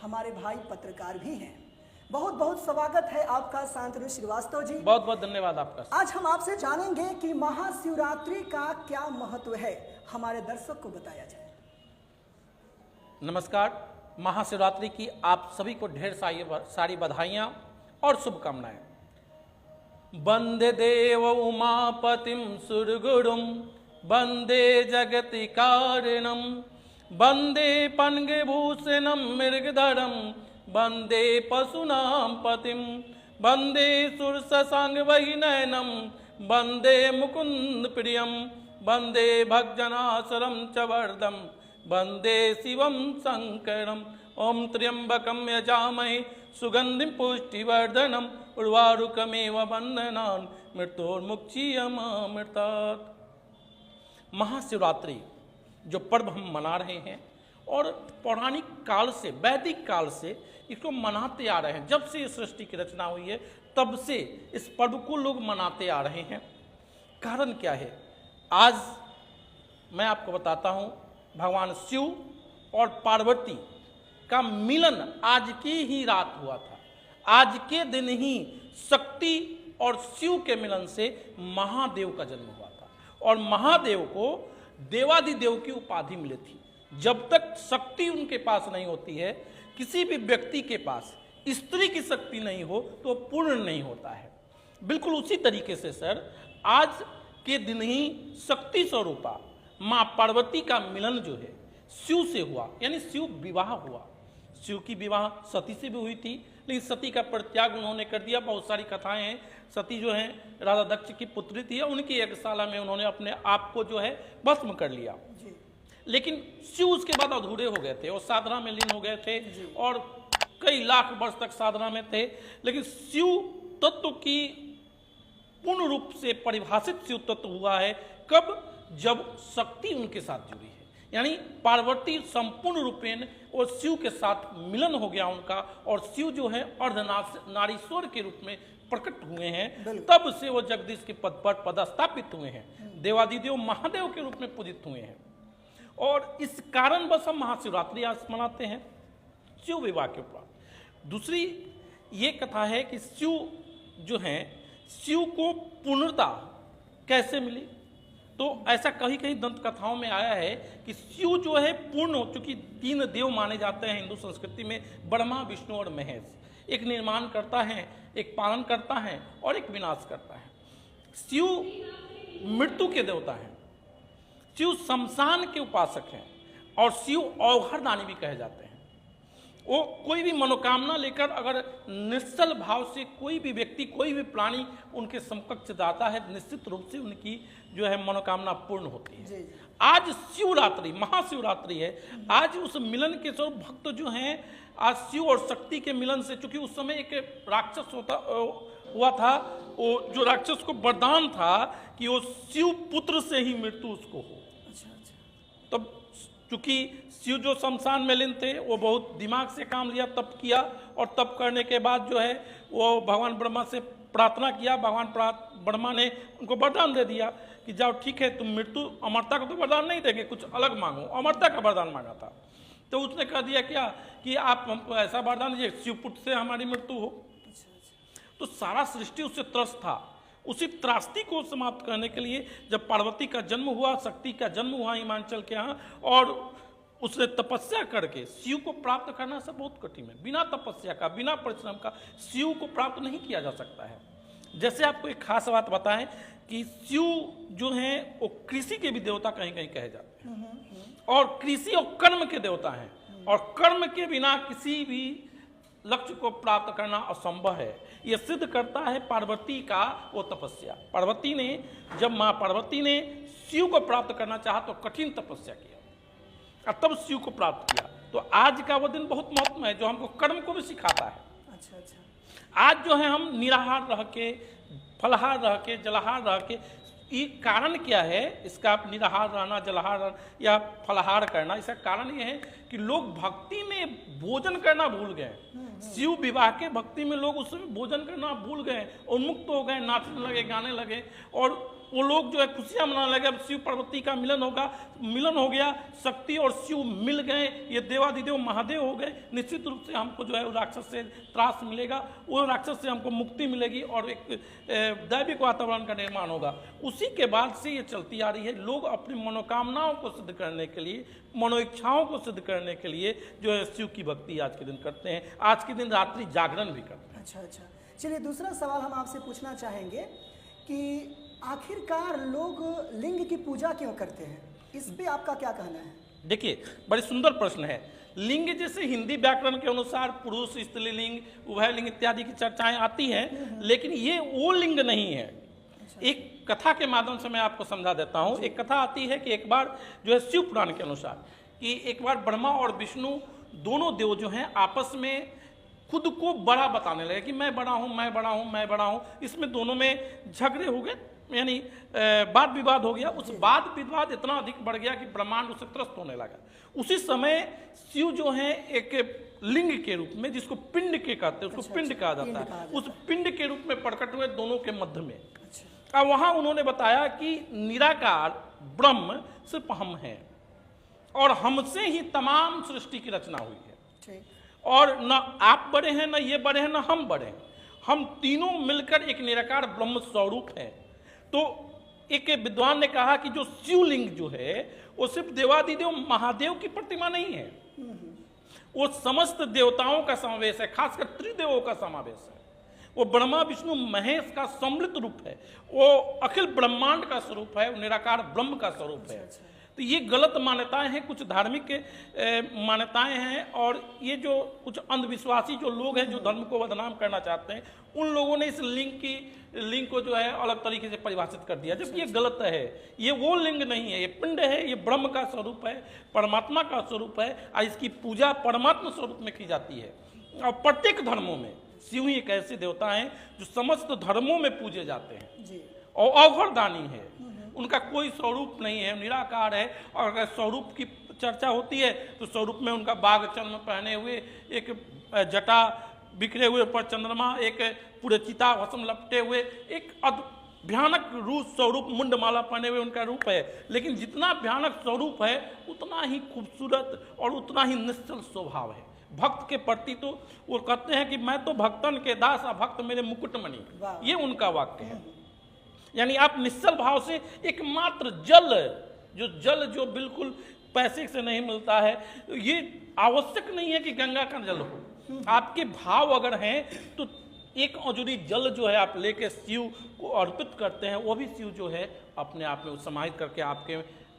हमारे भाई पत्रकार भी हैं। बहुत बहुत स्वागत है आपका शांतनु श्रीवास्तव जी। बहुत बहुत धन्यवाद आपका। आज हम आपसे जानेंगे कि महाशिवरात्रि का क्या महत्व है, हमारे दर्शक को बताया जाए। नमस्कार। महाशिवरात्रि की आप सभी को ढेर सारी बधाइयाँ और शुभकामनाएं। वंदे देव उमापतिम सुरगुरुम वंदे जगति कारणम वंदे पन्गभूषणम मृगधरम वंदे पशूनां पतिम वंदे सुरसंग वैनयनम वंदे मुकुंद प्रियम वंदे भक्तजनासरम च वरदम वंदे शिवम शंकरम। ओम त्र्यंबकम यजामहे सुगंधिम पुष्टिवर्धनम उर्वारुकमेव वंदनान् मृत्योर्मुक्षीयमामृतात्। महाशिवरात्रि जो पर्व हम मना रहे हैं और पौराणिक काल से, वैदिक काल से इसको मनाते आ रहे हैं। जब से इस सृष्टि की रचना हुई है तब से इस पर्व को लोग मनाते आ रहे हैं। कारण क्या है? आज मैं आपको बताता हूँ, भगवान शिव और पार्वती का मिलन आज की ही रात हुआ था। आज के दिन ही शक्ति और शिव के मिलन से महादेव का जन्म हुआ था और महादेव को देवादिदेव की उपाधि मिली थी। जब तक शक्ति उनके पास नहीं होती है, किसी भी व्यक्ति के पास स्त्री की शक्ति नहीं हो तो पूर्ण नहीं होता है। बिल्कुल उसी तरीके से सर, आज के दिन ही शक्ति स्वरूपा माँ पार्वती का मिलन जो है शिव से हुआ, यानी शिव विवाह हुआ। शिव की विवाह सती से भी हुई थी, लेकिन सती का परित्याग उन्होंने कर दिया। बहुत सारी कथाएं हैं। सती जो है राजा दक्ष की पुत्री थी, उनकी यज्ञशाला में उन्होंने अपने आप को जो है भस्म कर लिया। लेकिन शिव उसके बाद अधूरे हो गए थे और साधना में लीन हो गए थे और कई लाख वर्ष तक साधना में थे। लेकिन शिव तत्व की पूर्ण रूप से परिभाषित शिव तत्व हुआ है कब? जब शक्ति उनके साथ जुड़ी है, यानी पार्वती संपूर्ण रूपेण और शिव के साथ मिलन हो गया उनका, और शिव जो है अर्धनारीश्वर के रूप में प्रकट हुए हैं। तब से वो जगदीश के पद पर पदस्थापित हुए हैं, देवादिदेव महादेव के रूप में पूजित हुए हैं। और इस कारण बस हम महाशिवरात्रि आज मनाते हैं शिव विवाह के उपरांत। दूसरी ये कथा है कि शिव जो है, शिव को पूर्णता कैसे मिली? तो ऐसा कहीं कहीं दंत कथाओं में आया है कि शिव जो है पूर्ण हो चुकी। 3 देव माने जाते हैं हिंदू संस्कृति में, ब्रह्मा विष्णु और महेश। एक निर्माण करता है, एक पालन करता है और एक विनाश करता है। शिव मृत्यु के देवता हैं, शिव शमशान के उपासक हैं और शिव अवघरदानी भी कहे जाते हैं। वो कोई भी मनोकामना लेकर अगर निश्चल भाव से कोई भी व्यक्ति, कोई भी प्राणी उनके समकक्ष जाता है, निश्चित रूप से उनकी जो है मनोकामना पूर्ण होती है। आज शिवरात्रि, महाशिवरात्रि है। आज उस मिलन के स्वरूप भक्त जो हैं, आज शिव और शक्ति के मिलन से, चूंकि उस समय एक राक्षस हुआ था, वो जो राक्षस को वरदान था कि वो शिव पुत्र से ही मृत्यु उसको हो। तब चूंकि शिव जो शमशान में लीन थे, वो बहुत दिमाग से काम लिया, तप किया, और तप करने के बाद जो है वो भगवान ब्रह्मा से प्रार्थना किया। भगवान ब्रह्मा ने उनको वरदान दे दिया कि जाओ ठीक है, तुम मृत्यु, अमरता को तो वरदान नहीं देंगे, कुछ अलग मांगो। अमरता का वरदान मांगा था, तो उसने कह दिया क्या कि आप हमको ऐसा वरदान दीजिए शिवपुत्र से हमारी मृत्यु हो। तो सारा सृष्टि उससे त्रस्त था। उसी त्रास्ती को समाप्त करने के लिए जब पार्वती का जन्म हुआ, शक्ति का जन्म हुआ हिमांचल के यहाँ, और उसने तपस्या करके शिव को प्राप्त करना सब बहुत कठिन है। बिना तपस्या का, बिना परिश्रम का शिव को प्राप्त नहीं किया जा सकता है। जैसे आपको एक खास बात बताएं कि शिव जो हैं वो कृषि के भी देवता कहीं कहीं कहे जाते हैं, और कृषि और कर्म के देवता हैं, और कर्म के बिना किसी भी लक्ष्य को प्राप्त करना असंभव है। यह सिद्ध करता है पार्वती का वो तपस्या। पार्वती ने, जब माँ पार्वती ने शिव को प्राप्त करना चाहा तो कठिन तपस्या किया और तब शिव को प्राप्त किया। तो आज का वो दिन बहुत महत्व है, जो हमको कर्म को भी सिखाता है। आज जो है हम निराहार रह के, फलाहार रह के, जलाहार रह के, ये कारण क्या है इसका? आप निराहार रहना, जलाहार रहना या फलाहार करना, इसका कारण ये है कि लोग भक्ति में भोजन करना भूल गए। शिव विवाह के भक्ति में लोग उस समय भोजन करना भूल गए, उन्मुक्त हो गए, नाचने लगे, गाने लगे, और वो लोग जो है खुशियां मनाने लगे। अब शिव पार्वती का मिलन हो गया, शक्ति और शिव मिल गए, ये देवादिदेव महादेव हो गए। निश्चित रूप से हमको जो है राक्षस से त्रास मिलेगा, वो राक्षस से हमको मुक्ति मिलेगी और एक दैविक वातावरण का निर्माण होगा। उसी के बाद से ये चलती आ रही है। लोग अपनी मनोकामनाओं को सिद्ध करने के लिए, मनोइच्छाओं को सिद्ध करने के लिए जो है शिव की भक्ति आज के दिन करते हैं। आज के दिन रात्रि जागरण भी करते हैं। अच्छा, चलिए दूसरा सवाल हम आपसे पूछना चाहेंगे कि आखिरकार लोग लिंग की पूजा क्यों करते हैं? इस पे आपका क्या कहना है? देखिए, बड़ी सुंदर प्रश्न है। लिंग जैसे हिंदी व्याकरण के अनुसार पुरुष, स्त्रीलिंग, उभयलिंग इत्यादि की चर्चाएं आती हैं, लेकिन ये वो लिंग नहीं है। एक कथा के माध्यम से मैं आपको समझा देता हूँ। एक कथा आती है कि एक बार जो है शिव पुराण के अनुसार कि एक बार ब्रह्मा और विष्णु दोनों देव जो हैं आपस में खुद को बड़ा बताने लगे कि मैं बड़ा हूँ, मैं बड़ा हूँ, मैं बड़ा हूँ। इसमें दोनों में झगड़े हो गए, यानी वाद विवाद हो गया। उस वाद विवाद इतना अधिक बढ़ गया कि ब्रह्मांड उससे त्रस्त होने लगा। उसी समय शिव जो है एक लिंग के रूप में, जिसको पिंड के कहते हैं, उसको पिंड कहा जाता है, उस पिंड के रूप में प्रकट हुए दोनों के मध्य में। अब वहां उन्होंने बताया कि निराकार ब्रह्म सिर्फ हम हैं और हमसे ही तमाम सृष्टि की रचना हुई है, और न आप बड़े हैं, न ये बड़े हैं, न हम बड़े हैं। हम तीनों मिलकर एक निराकार ब्रह्म स्वरूप है। तो एक विद्वान ने कहा कि जो शिवलिंग जो है वो सिर्फ देवादिदेव महादेव की प्रतिमा नहीं है, वो समस्त देवताओं का समावेश है, खासकर त्रिदेवों का समावेश है। वो ब्रह्मा विष्णु महेश का सम्मिलित रूप है, वो अखिल ब्रह्मांड का स्वरूप है, वो निराकार ब्रह्म का स्वरूप है। तो ये गलत मान्यताएं हैं, कुछ धार्मिक मान्यताएं हैं, और ये जो कुछ अंधविश्वासी जो लोग हैं जो धर्म को बदनाम करना चाहते हैं, उन लोगों ने इस लिंग को जो है अलग तरीके से परिभाषित कर दिया, जबकि ये गलत है। ये वो लिंग नहीं है, ये पिंड है, ये ब्रह्म का स्वरूप है, परमात्मा का स्वरूप है, और इसकी पूजा परमात्मा स्वरूप में की जाती है। और प्रत्येक धर्मों में शिव ही एक ऐसे देवता हैं जो समस्त धर्मों में पूजे जाते हैं और अवघड़दानी है, उनका कोई स्वरूप नहीं है, निराकार है। और अगर स्वरूप की चर्चा होती है तो स्वरूप में उनका बाघ चर्म पहने हुए, एक जटा बिखरे हुए ऊपर चंद्रमा, एक पूरे चिता भस्म लपटे हुए, एक भयानक रूप स्वरूप, मुंडमाला पहने हुए उनका रूप है। लेकिन जितना भयानक स्वरूप है उतना ही खूबसूरत और उतना ही निश्चल स्वभाव है। भक्त के प्रति तो वो कहते हैं कि मैं तो भक्तन के दास, भक्त मेरे मुकुटमणि, ये उनका वाक्य है। यानी आप निश्चल भाव से एकमात्र जल जो बिल्कुल पैसे से नहीं मिलता है, ये आवश्यक नहीं है कि गंगा का जल हो। आपके भाव अगर हैं तो एक औजरी जल जो है आप लेके शिव को अर्पित करते हैं, वो भी शिव जो है अपने आप में समाहित करके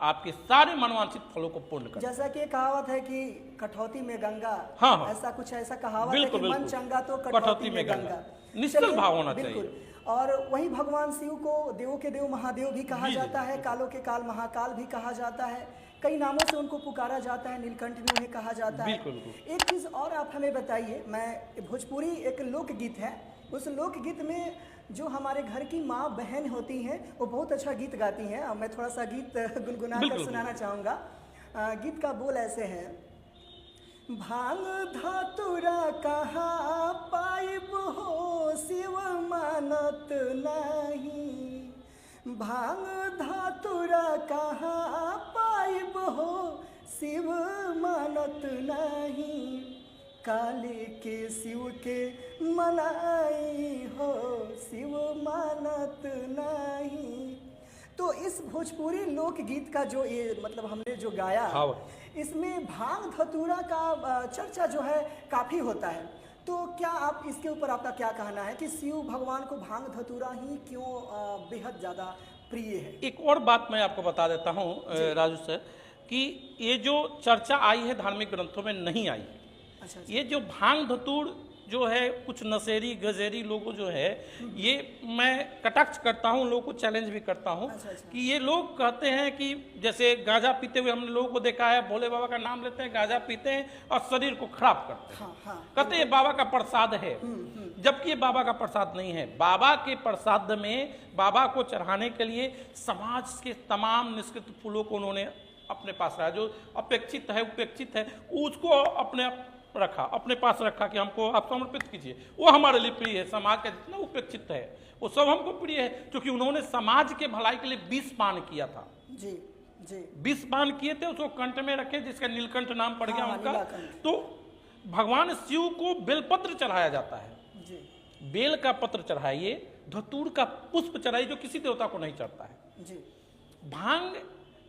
आपके सारे मनवांछित फलों को पूर्ण करते हैं। जैसा कि कहावत है कि कठौती में गंगा, हाँ, ऐसा कुछ ऐसा कहावत है कि मन चंगा तो कठौती में गंगा। निश्चल भाव होना चाहिए। और वही भगवान शिव को देवों के देव महादेव भी कहा जाता है, कालों के काल महाकाल भी कहा जाता है, कई नामों से उनको पुकारा जाता है, नीलकंठ भी उन्हें कहा जाता है। एक चीज़ और आप हमें बताइए, मैं भोजपुरी एक लोकगीत है, उस लोकगीत में जो हमारे घर की माँ बहन होती हैं वो बहुत अच्छा गीत गाती हैं, और मैं थोड़ा सा गीत गुनगुना कर सुनाना चाहूँगा। गीत का बोल ऐसे है, भांग धतुरा कहाँ पाइब हो शिव मानत नहीं, भांग धतुरा कहाँ पाइब हो शिव मानत नहीं, काली के शिव के मनाई हो शिव मानत नहीं। तो इस भोजपुरी लोकगीत का जो ये मतलब हमने जो गाया, इसमें भांग धतूरा का चर्चा जो है काफ़ी होता है। तो क्या आप इसके ऊपर आपका क्या कहना है कि शिव भगवान को भांग धतूरा ही क्यों बेहद ज़्यादा प्रिय है? एक और बात मैं आपको बता देता हूँ राजू सर, कि ये जो चर्चा आई है धार्मिक ग्रंथों में नहीं आई है। अच्छा। ये जो भांग धतूर जो है कुछ नशेरी गजेरी लोगों जो है, ये मैं कटाक्ष करता हूँ, लोगों को चैलेंज भी करता हूँ। अच्छा। कि ये लोग कहते हैं कि जैसे गांजा पीते हुए हमने लोगों को देखा है, भोले बाबा का नाम लेते हैं, गांजा पीते हैं और शरीर को खराब करते हैं। हाँ, कहते हैं बाबा का प्रसाद है, जबकि ये बाबा का प्रसाद नहीं है। बाबा के प्रसाद में बाबा को चढ़ाने के लिए समाज के तमाम निष्कृत फूलों को उन्होंने अपने पास रहा, जो अपेक्षित है उपेक्षित है उसको अपने रखा, अपने पास रखा कि हमको आप समर्पित कीजिए, वो हमारे लिए प्रिय है। समाज का जितना उपेक्षित है वो सब हमको प्रिय है, क्योंकि उन्होंने समाज के भलाई के लिए विष पान किया था। जी जी, विष पान किए थे, उसको कंठ में रखे, जिसका नीलकंठ नाम पड़ गया हाँ, उनका। नीलकंठ। तो भगवान शिव को बेलपत्र चढ़ाया जाता है, जी बेल का पत्र चढ़ाइए, धतूर का पुष्प चढ़ाइए, जो किसी देवता को नहीं चढ़ता है। जी, भांग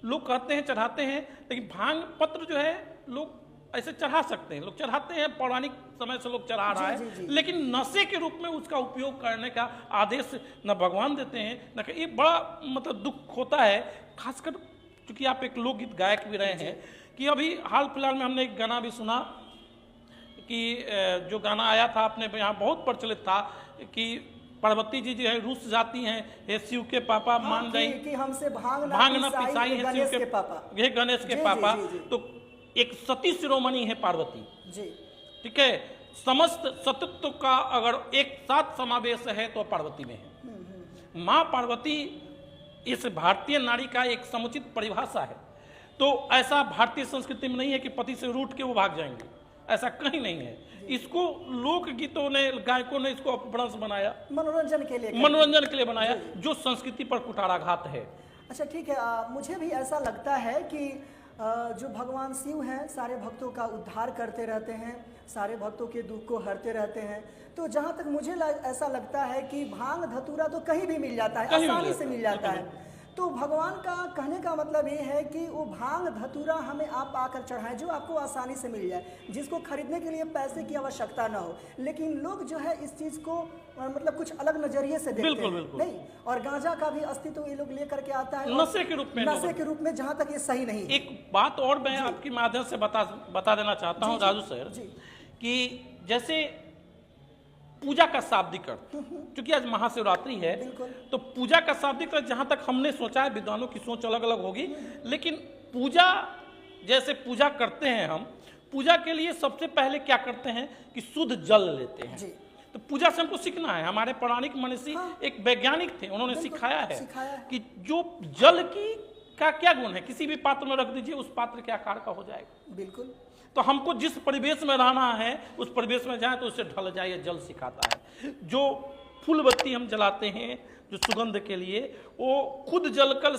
लोग कहते हैं चढ़ाते हैं, लेकिन भांग पत्र जो है लोग ऐसे चढ़ा सकते हैं, लोग चढ़ाते हैं, पौराणिक समय से लोग चढ़ा रहा जी, है, जी। लेकिन नशे के रूप में उसका उपयोग करने का आदेश न भगवान देते हैं न। ये बड़ा मतलब दुख होता है, खासकर क्योंकि आप एक लोकगीत गायक भी रहे हैं, कि अभी हाल फिलहाल में हमने एक गाना भी सुना कि जो गाना आया था अपने यहाँ बहुत प्रचलित था कि पार्वती जी जो है रूस जाती हैं, हे शिव के पापा मान गई कि हमसे भांग ना पिसाई है गणेश शिव के पापा। ये गणेश के जी, पापा। जी, जी, जी। तो एक सती शिरोमणि है पार्वती, जी ठीक है, समस्त सतत्व का अगर एक साथ समावेश है तो पार्वती में है। माँ पार्वती इस भारतीय नारी का एक समुचित परिभाषा है। तो ऐसा भारतीय संस्कृति में नहीं है कि पति से रूठ के वो भाग जाएंगे, ऐसा कहीं नहीं है। इसको लोकगीतों ने, गायकों ने इसको अपभ्रंश बनाया, मनोरंजन के लिए, मनोरंजन के लिए बनाया, जो संस्कृति पर कुठाराघात है। अच्छा ठीक है, मुझे भी ऐसा लगता है कि जो भगवान शिव हैं सारे भक्तों का उद्धार करते रहते हैं, सारे भक्तों के दुख को हरते रहते हैं। तो जहाँ तक मुझे ऐसा लगता है कि भांग धतूरा तो कहीं भी मिल जाता है, आसानी से मिल जाता है। तो भगवान का कहने का मतलब ये है कि वो भांग धतूरा हमें आप आकर चढ़ाएं, जो आपको आसानी से मिल जाए, जिसको खरीदने के लिए पैसे की आवश्यकता ना हो। लेकिन लोग जो है इस चीज़ को मतलब कुछ अलग नजरिए से देखते हैं। बिल्कुल। नहीं, और गांजा का भी अस्तित्व ये लोग लेकर के आता है नशे के रूप में, नशे के रूप में, जहाँ तक ये सही नहीं। एक बात और मैं आपके माध्यम से बता देना चाहता हूँ राजू सर, कि जैसे पूजा का शाब्दिक अर्थ, क्योंकि आज महाशिवरात्रि है, तो पूजा का शाब्दिक अर्थ जहाँ तक हमने सोचा है, विद्वानों की सोच अलग अलग होगी, लेकिन पूजा जैसे पूजा करते हैं हम, पूजा के लिए सबसे पहले क्या करते हैं कि शुद्ध जल लेते हैं। तो पूजा से हमको सीखना है। हमारे पौराणिक मनीषी एक वैज्ञानिक थे, उन्होंने सिखाया है कि जो जल का क्या गुण है, किसी भी पात्र में रख दीजिए, उस पात्र के आकार का हो जाएगा। बिल्कुल। तो हमको जिस परिवेश में रहना है उस परिवेश में जाए तो उससे ढल जाए, ये जल सिखाता है। जो फूल बत्ती हम जलाते हैं जो सुगंध के लिए, वो खुद जलकर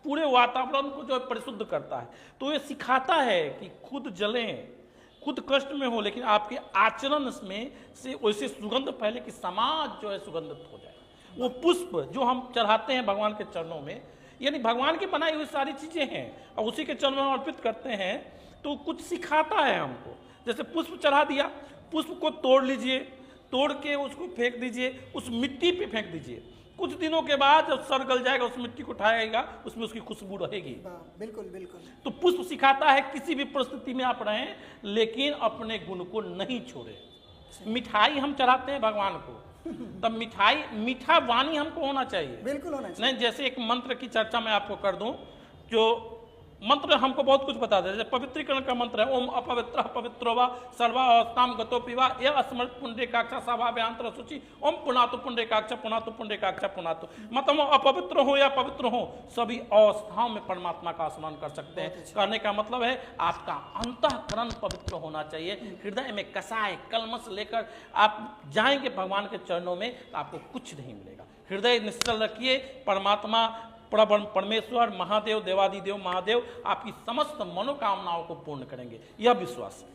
पूरे वातावरण को जो है परिशुद्ध करता है। तो ये सिखाता है कि खुद जलें, खुद कष्ट में हो, लेकिन आपके आचरण में से वैसे सुगंध फैले कि समाज जो है सुगंधित हो जाए। वो पुष्प जो हम चढ़ाते हैं भगवान के चरणों में, यानी भगवान की बनाई हुई सारी चीजें हैं और उसी के चरणों में अर्पित करते हैं, तो कुछ सिखाता है हमको। जैसे पुष्प चढ़ा दिया, पुष्प को तोड़ लीजिए, तोड़ के उसको फेंक दीजिए, उस मिट्टी पे फेंक दीजिए। कुछ दिनों के बाद जब सर गल जाएगा, उस मिट्टी को उठाएगा, उसमें उसकी खुशबू रहेगी। बिल्कुल बिल्कुल। तो पुष्प सिखाता है किसी भी परिस्थिति में आप रहें, लेकिन अपने गुण को नहीं छोड़े। मिठाई हम चढ़ाते हैं भगवान को, तब मिठाई, मीठा वाणी हमको होना चाहिए। बिल्कुल होना चाहिए। नहीं, जैसे एक मंत्र की चर्चा मैं आपको कर दूं, जो मंत्र हमको बहुत कुछ बता दे। जैसे पवित्रीकरण का मंत्र है, ओम अपवित्र पवित्रो वा सर्वावस्थाम गतो पिवा ये अस्मृत पुंडरीकाक्ष सभाव्यांतर सूचि ओम पुनातु पुंडरीकाक्ष पुनातु पुंडरीकाक्ष पुनातु। मतलब अपवित्र हो या पवित्र हो, सभी अवस्थाओं में परमात्मा का स्मरण कर सकते हैं। कहने का मतलब है आपका अंतःकरण पवित्र होना चाहिए, हृदय में कसाय कलमश लेकर आप जाएंगे भगवान के चरणों में तो आपको कुछ नहीं मिलेगा। हृदय निश्चल रखिए, परमात्मा परमेश्वर महादेव देवादिदेव महादेव आपकी समस्त मनोकामनाओं को पूर्ण करेंगे, यह विश्वास।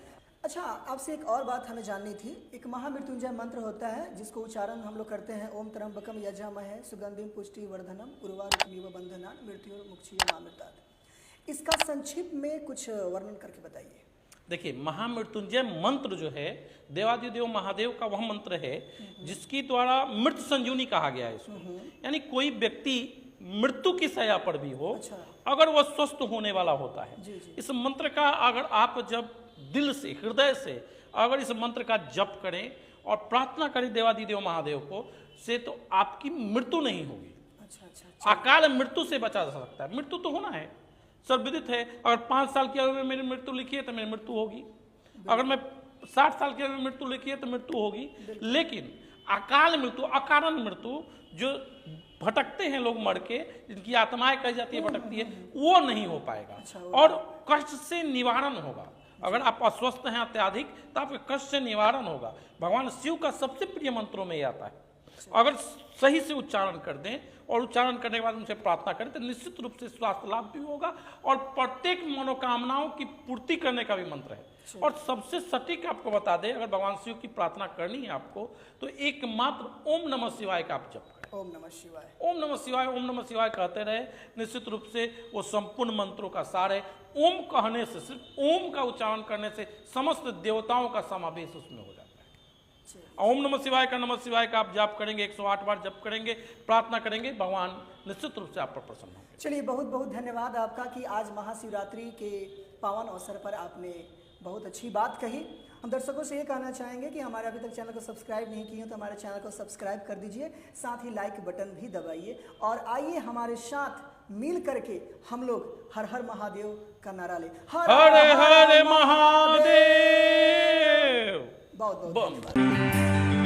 अच्छा, आपसे एक और बात हमें जाननी थी। एक महामृत्युंजय मंत्र होता है जिसको उच्चारण हम लोग करते हैं, ओम त्र्यंबकम यजामहे सुगंधिम पुष्टि वर्धनम उर्वारुकमिव बंधनान् मृत्युर्मुक्षीयमामृतात्। इसका संक्षिप्त में कुछ वर्णन करके बताइए। देखिए, महामृत्युंजय मंत्र जो है देवादिदेव महादेव का वह मंत्र है जिसकी द्वारा मृत संजीवनी कहा गया है इसको। यानी कोई व्यक्ति मृत्यु की सया पर भी हो, अगर वह स्वस्थ होने वाला होता है, इस मंत्र का अगर आप जब दिल से हृदय से अगर इस मंत्र का जप करें और प्रार्थना करें देवादिदेव महादेव को से, तो आपकी मृत्यु नहीं होगी। अकाल मृत्यु से बचा जा सकता है। मृत्यु तो होना है, सर्वविदित है। अगर 5 साल की आयु में मेरी मृत्यु लिखी है तो मेरी मृत्यु होगी, अगर मैं 60 साल की आयु में मृत्यु लिखी है तो मृत्यु होगी। लेकिन अकाल मृत्यु, अकारण मृत्यु, जो भटकते हैं लोग मर के, जिनकी आत्माएं कही जाती है भटकती है, वो नहीं हो पाएगा। अच्छा, और कष्ट से निवारण होगा। अगर आप अस्वस्थ हैं अत्याधिक तो आपके कष्ट से निवारण होगा। भगवान शिव का सबसे प्रिय मंत्रों में ये आता है। अगर सही से उच्चारण कर दें और उच्चारण करने के बाद उनसे प्रार्थना करें तो निश्चित रूप से स्वास्थ्य लाभ भी होगा और प्रत्येक मनोकामनाओं की पूर्ति करने का भी मंत्र है। और सबसे सटीक आपको बता दें, अगर भगवान शिव की प्रार्थना करनी है आपको तो एकमात्र ओम नमः शिवाय का आप जप करें। ओम नमः शिवाय, ओम नमः शिवाय, ओम नमः शिवाय कहते रहे, निश्चित रूप से वो संपूर्ण मंत्रों का सार है। ओम कहने से, सिर्फ ओम का उच्चारण करने से समस्त देवताओं का समावेश उसमें हो जाता है। ओम नमः शिवाय का आप जाप करेंगे, 108 बार जप करेंगे, प्रार्थना करेंगे, भगवान निश्चित रूप से आप पर प्रसन्न होंगे। चलिए बहुत बहुत धन्यवाद आपका कि आज महाशिवरात्रि के पावन अवसर पर आपने बहुत अच्छी बात कही। हम दर्शकों से ये कहना चाहेंगे कि हमारे अभी तक चैनल को सब्सक्राइब नहीं किए तो हमारे चैनल को सब्सक्राइब कर दीजिए, साथ ही लाइक बटन भी दबाइए और आइए हमारे साथ मिल करके हम लोग हर हर महादेव का नारा ले। हर हर महादेव। बहुत बहुत धन्यवाद।